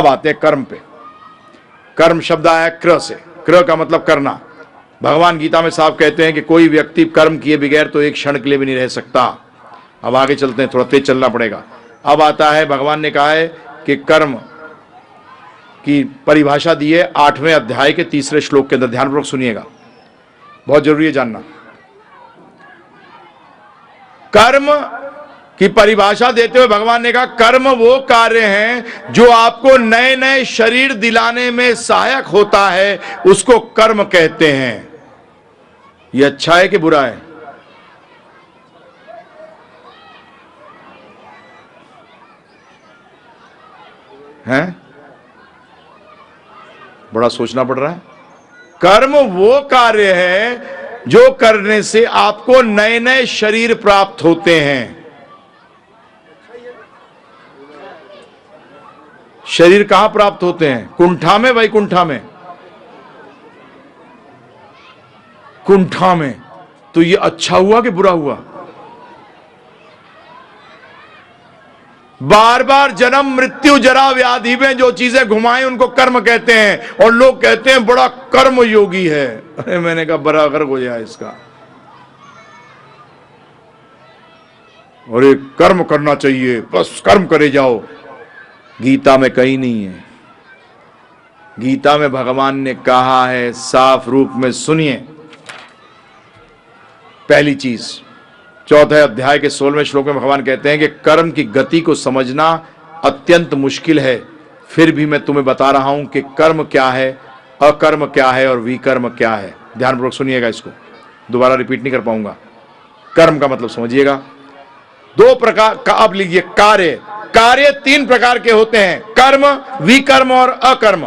अब आते हैं कर्म पे। कर्म शब्द आया क्र से, क्र का मतलब करना। भगवान गीता में साफ कहते हैं कि कोई व्यक्ति कर्म किए बगैर तो एक क्षण के लिए भी नहीं रह सकता। अब आगे चलते हैं, थोड़ा तेज चलना पड़ेगा। अब आता है, भगवान ने कहा है कि कर्म की परिभाषा दी है 8वें अध्याय के 3रे श्लोक के अंदर। ध्यानपूर्वक सुनिएगा, बहुत जरूरी है जानना। कर्म की परिभाषा देते हुए भगवान ने कहा कर्म वो कार्य हैं जो आपको नए नए शरीर दिलाने में सहायक होता है, उसको कर्म कहते हैं। ये अच्छा है कि बुरा है? हैं? बड़ा सोचना पड़ रहा है। कर्म वो कार्य है जो करने से आपको नए नए शरीर प्राप्त होते हैं। शरीर कहां प्राप्त होते हैं? कुंठा में, वैकुंठा में? कुंठा में। तो ये अच्छा हुआ कि बुरा हुआ? बार बार जन्म मृत्यु जरा व्याधि में जो चीजें घुमाएं उनको कर्म कहते हैं, और लोग कहते हैं बड़ा कर्म योगी है। अरे मैंने कहा बड़ा गर्व हो जाए इसका। और एक कर्म करना चाहिए, बस कर्म करे जाओ। गीता में कहीं नहीं है। गीता में भगवान ने कहा है साफ रूप में, सुनिए। पहली चीज 4th अध्याय के 16वें श्लोक में भगवान कहते हैं कि कर्म की गति को समझना अत्यंत मुश्किल है, फिर भी मैं तुम्हें बता रहा हूं कि कर्म क्या है, अकर्म क्या है और विकर्म क्या है। ध्यानपूर्वक सुनिएगा, इसको दोबारा रिपीट नहीं कर पाऊंगा। कर्म का मतलब समझिएगा। 2 प्रकार का, अब लीजिए कार्य। कार्य 3 प्रकार के होते हैं, कर्म, विकर्म और अकर्म।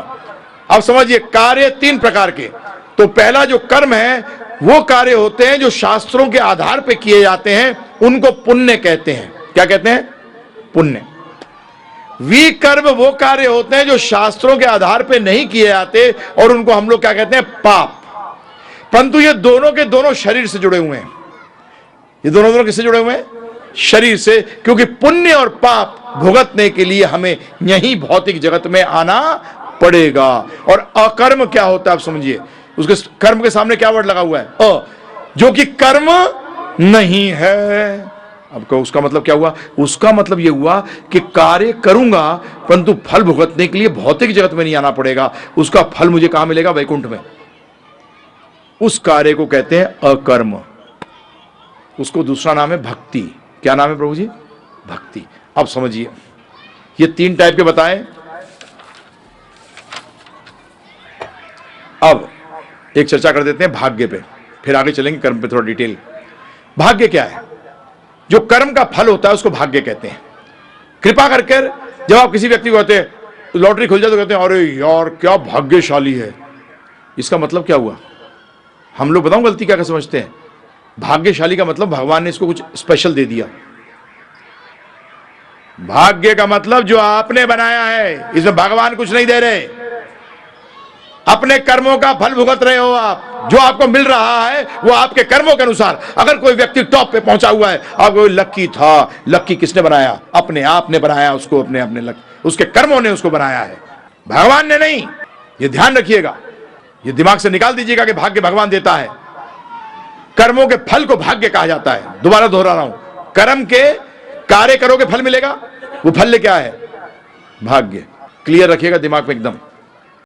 अब समझिए, कार्य 3 प्रकार के। तो पहला जो कर्म है वो कार्य होते हैं जो शास्त्रों के आधार पर किए जाते हैं, उनको पुण्य कहते हैं। क्या कहते हैं? पुण्य। विकर्म वो कार्य होते हैं जो शास्त्रों के आधार पर नहीं किए जाते, और उनको हम लोग क्या कहते हैं? पाप। परंतु ये दोनों के दोनों शरीर से जुड़े हुए हैं। ये दोनों किससे जुड़े हुए हैं? शरीर से। क्योंकि पुण्य और पाप भुगतने के लिए हमें यही भौतिक जगत में आना पड़ेगा। और अकर्म क्या होता है आप समझिए। उसके कर्म के सामने क्या वर्ड लगा हुआ है? अ, जो कि कर्म नहीं है। अब को उसका मतलब क्या हुआ? उसका मतलब यह हुआ कि कार्य करूंगा परंतु फल भुगतने के लिए भौतिक जगत में नहीं आना पड़ेगा। उसका फल मुझे कहां मिलेगा? वैकुंठ में। उस कार्य को कहते हैं अकर्म। उसको दूसरा नाम है भक्ति। क्या नाम है प्रभु जी? भक्ति। अब समझिए, ये 3 टाइप के बताए। अब एक चर्चा कर देते हैं भाग्य पे, फिर आगे चलेंगे कर्म पे थोड़ा डिटेल। भाग्य क्या है? जो कर्म का फल होता है उसको भाग्य कहते हैं। कृपा करके जब आप किसी व्यक्ति को कहते हैं लॉटरी खुल जाए तो कहते हैं अरे यार क्या भाग्यशाली है। इसका मतलब क्या हुआ? हम लोग बताऊं गलती क्या क्या समझते हैं? भाग्यशाली का मतलब भगवान ने इसको कुछ स्पेशल दे दिया। भाग्य का मतलब जो आपने बनाया है, इसमें भगवान कुछ नहीं दे रहे। अपने कर्मों का फल भुगत रहे हो आप। जो आपको मिल रहा है वो आपके कर्मों के अनुसार। अगर कोई व्यक्ति टॉप पे पहुंचा हुआ है, आपको लक्की था, लक्की किसने बनाया? अपने आप ने बनाया उसको, अपने अपने लक उसके कर्मों ने उसको बनाया है, भगवान ने नहीं। ये ध्यान रखिएगा, ये दिमाग से निकाल दीजिएगा कि भाग्य भगवान देता है। कर्मों के फल को भाग्य कहा जाता है। दोबारा दोहरा रहा हूं, कर्म के कार्य करोगे फल मिलेगा, वो फल क्या है? भाग्य। क्लियर रखिएगा दिमाग में एकदम।